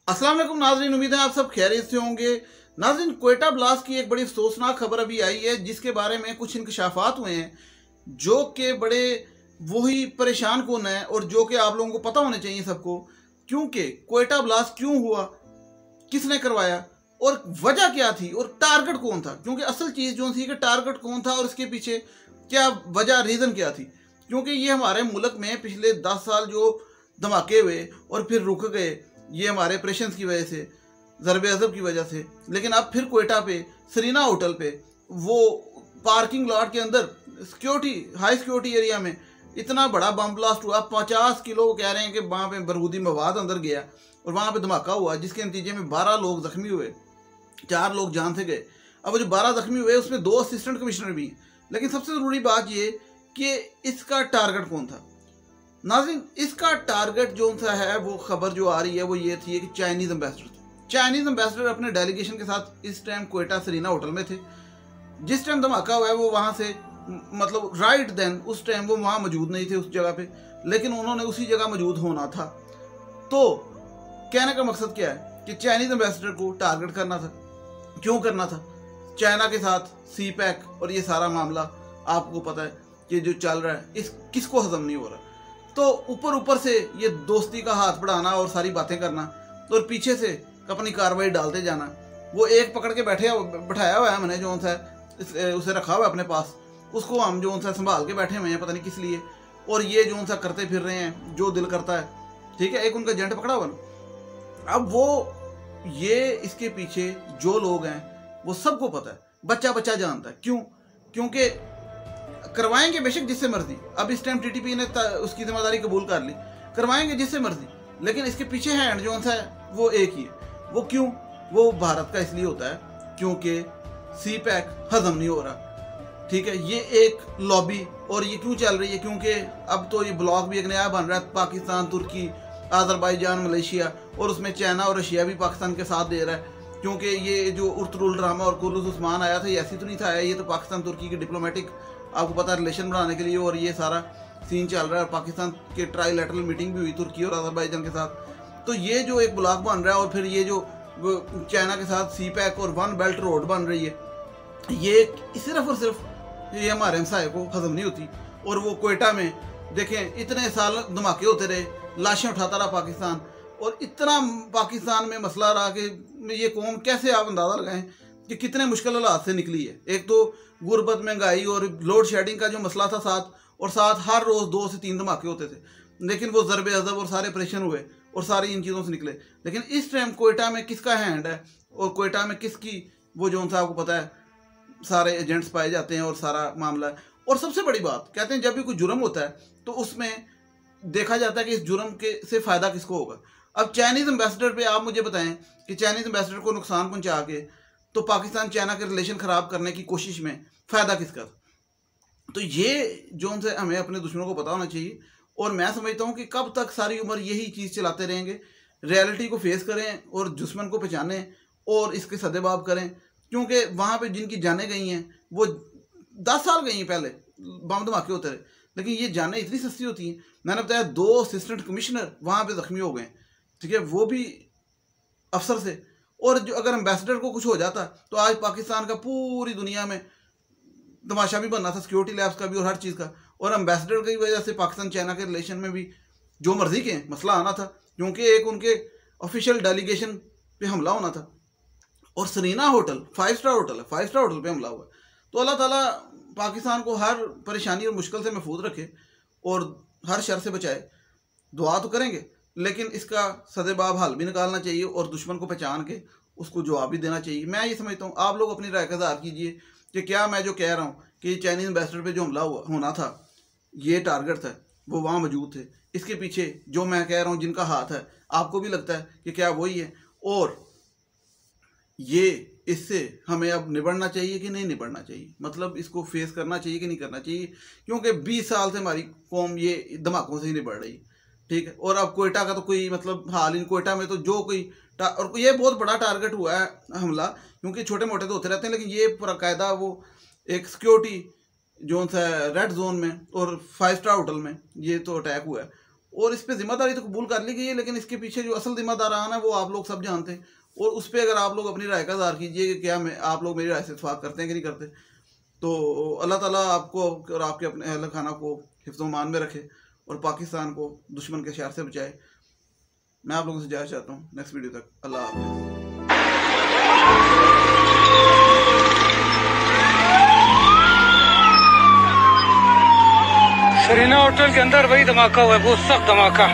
अस्सलाम वालेकुम नाज़रीन, उम्मीद है आप सब खैरियत से होंगे। नाज़रीन, क्वेटा ब्लास्ट की एक बड़ी अफसोसनाक खबर अभी आई है जिसके बारे में कुछ इंकशाफात हुए हैं जो कि बड़े वही परेशान कौन है और जो कि आप लोगों को पता होने चाहिए सबको। क्योंकि क्वेटा ब्लास्ट क्यों हुआ, किसने करवाया और वजह क्या थी और टारगेट कौन था। क्योंकि असल चीज़ जो थी कि टारगेट कौन था और इसके पीछे क्या वजह, रीज़न क्या थी। क्योंकि ये हमारे मुल्क में पिछले 10 साल जो धमाके हुए और फिर रुक गए, ये हमारे ऑपरेशंस की वजह से, ज़रबे अज़ब की वजह से। लेकिन अब फिर क्वेटा पे, सरीना होटल पे, वो पार्किंग लॉट के अंदर सिक्योरिटी, हाई सिक्योरिटी एरिया में इतना बड़ा बम ब्लास्ट हुआ। 50 किलो कह रहे हैं कि वहाँ पे बारूदी मवाद अंदर गया और वहाँ पे धमाका हुआ जिसके नतीजे में 12 लोग ज़ख्मी हुए, 4 लोग जान से गए। अब वो जो 12 ज़ख्मी हुए उसमें 2 असिस्टेंट कमिश्नर भी हैं। लेकिन सबसे ज़रूरी बात ये कि इसका टारगेट कौन था। नाज़रीन, इसका टारगेट जो सा है, वो खबर जो आ रही है वो ये थी कि चाइनीज़ एम्बेसडर थे। चाइनीज़ एम्बेसडर अपने डेलीगेशन के साथ इस टाइम क्वेटा सरीना होटल में थे। जिस टाइम धमाका हुआ है वो वहाँ से मतलब राइट देन उस टाइम वो वहाँ मौजूद नहीं थे उस जगह पे, लेकिन उन्होंने उसी जगह मौजूद होना था। तो कहने का मकसद क्या है कि चाइनीज़ एम्बेसडर को टारगेट करना था। क्यों करना था? चाइना के साथ सी पैक और ये सारा मामला आपको पता है कि जो चल रहा है, इस किसको हजम नहीं हो रहा। तो ऊपर ऊपर से ये दोस्ती का हाथ बढ़ाना और सारी बातें करना और पीछे से अपनी कार्रवाई डालते जाना। वो एक पकड़ के बैठाया हुआ है हमने, जो सा उसे रखा हुआ है अपने पास, उसको हम जो सा संभाल के बैठे हुए हैं, पता नहीं किस लिए। और ये जो सा करते फिर रहे हैं जो दिल करता है, ठीक है। एक उनका एजेंट पकड़ा हुआ ना। अब वो ये इसके पीछे जो लोग हैं वो सबको पता है, बच्चा बच्चा जानता है। क्यों? क्योंकि करवाएंगे बेशक जिससे मर्जी। अब इस टाइम टीटीपी ने उसकी जिम्मेदारी कबूल कर ली, करवाएंगे जिससे मर्जी, लेकिन इसके पीछे हैंड जो सा है वो एक ही है। वो क्यों? वो भारत का इसलिए होता है क्योंकि सी पैक हजम नहीं हो रहा, ठीक है। ये एक लॉबी, और ये क्यों चल रही है? क्योंकि अब तो ये ब्लॉक भी एक नया बन रहा है, पाकिस्तान, तुर्की, आज़रबाईजान, मलेशिया, और उसमें चाइना और रशिया भी पाकिस्तान के साथ दे रहा है। क्योंकि ये जो उर्तुल ड्रामा और कुर्रुज़ उस्मान आया था, ये ऐसी तो नहीं था आया, ये तो पाकिस्तान तुर्की की डिप्लोमेटिक, आपको पता है, रिलेशन बढ़ाने के लिए, और ये सारा सीन चल रहा है। पाकिस्तान के ट्राईलैटरल मीटिंग भी हुई तुर्की और अज़रबैजान के साथ। तो ये जो एक ब्लॉक बन रहा है और फिर ये जो चाइना के साथ सी पैक और वन बेल्ट रोड बन रही है, ये सिर्फ और सिर्फ ये हमारे हमसाये को हजम नहीं होती। और वो क्वेटा में देखें, इतने साल धमाके होते रहे, लाशें उठाता रहा पाकिस्तान, और इतना पाकिस्तान में मसला रहा कि ये कौम, कैसे आप अंदाज़ा लगाएं कि कितने मुश्किल हालात से निकली है। एक तो गुर्बत, महंगाई और लोड शेडिंग का जो मसला था साथ, और साथ हर रोज़ 2 से 3 धमाके होते थे। लेकिन वो ज़रबे अज़ब और सारे ऑपरेशन हुए और सारी इन चीज़ों से निकले। लेकिन इस टाइम क्वेटा में किसका हैंड है और क्वेटा में किसकी वो जो सा आपको पता है, सारे एजेंट्स पाए जाते हैं और सारा मामला है। और सबसे बड़ी बात, कहते हैं जब भी कोई जुर्म होता है तो उसमें देखा जाता है कि इस जुर्म के से फ़ायदा किसको होगा। अब चाइनीज़ एम्बेसडर पे आप मुझे बताएं कि चाइनीज़ एम्बेसडर को नुकसान पहुंचा के तो पाकिस्तान चाइना के रिलेशन ख़राब करने की कोशिश में फ़ायदा किसका था? तो ये जो से हमें अपने दुश्मनों को पता होना चाहिए। और मैं समझता हूँ कि कब तक सारी उम्र यही चीज़ चलाते रहेंगे। रियलिटी को फेस करें और दुश्मन को पहचानें और इसके सदेबाब करें। क्योंकि वहाँ पे जिनकी जानें गई हैं वो 10 साल गई हैं, पहले बम धमाके होते रहे, लेकिन ये जानें इतनी सस्ती होती हैं। मैंने बताया 2 असिस्टेंट कमिश्नर वहाँ पे ज़ख्मी हो गए, ठीक है, वो भी अफसर से। और जो अगर एम्बेसडर को कुछ हो जाता तो आज पाकिस्तान का पूरी दुनिया में तमाशा भी बनना था, सिक्योरिटी लैब्स का भी और हर चीज़ का। और एम्बेसडर की वजह से पाकिस्तान चाइना के रिलेशन में भी जो मर्जी के मसला आना था, क्योंकि एक उनके ऑफिशियल डेलीगेशन पे हमला होना था। और सरीना होटल 5 स्टार होटल है, 5 स्टार होटल पे हमला हुआ। तो अल्लाह ताला पाकिस्तान को हर परेशानी और मुश्किल से महफूज रखे और हर शर से बचाए। दुआ तो करेंगे, लेकिन इसका सदेबाब हल भी निकालना चाहिए और दुश्मन को पहचान के उसको जवाब भी देना चाहिए। मैं ये समझता हूँ, आप लोग अपनी राय का इज़हार कीजिए कि क्या मैं जो कह रहा हूँ कि चाइनीज़ एम्बेसडर पे जो हमला होना था, ये टारगेट था, वो वहाँ मौजूद थे। इसके पीछे जो मैं कह रहा हूँ जिनका हाथ है, आपको भी लगता है कि क्या वही है? और ये इससे हमें अब निबड़ना चाहिए कि नहीं निबड़ना चाहिए, मतलब इसको फेस करना चाहिए कि नहीं करना चाहिए। क्योंकि 20 साल से हमारी कौम ये धमाकों से ही निबड़ रही, ठीक है। और अब क्वेटा का तो कोई मतलब हाल इन क्वेटा में तो जो कोई और ये बहुत बड़ा टारगेट हुआ है हमला, क्योंकि छोटे मोटे तो होते रहते हैं, लेकिन ये बाकायदा वो एक सिक्योरिटी जोन सा रेड जोन में और 5 स्टार होटल में ये तो अटैक हुआ है। और इस पे जिम्मेदारी तो कबूल कर ली गई है, लेकिन इसके पीछे जो असल जिम्मेदारान है वो आप लोग सब जानते हैं। और उस पर अगर आप लोग अपनी राय का इज़हार कीजिए कि क्या आप लोग मेरी राय से इत्तेफाक करते हैं कि नहीं करते। तो अल्लाह ताला आपको और आपके अपने अहल खाना को हिफ्ज़-ओ-मान में रखे और पाकिस्तान को दुश्मन के शर से बचाए। मैं आप लोगों से इजाज़त चाहता हूँ। नेक्स्ट वीडियो तक अल्लाह हाफ़िज़। सरीना होटल के अंदर वही धमाका हुआ है, बहुत सख्त धमाका।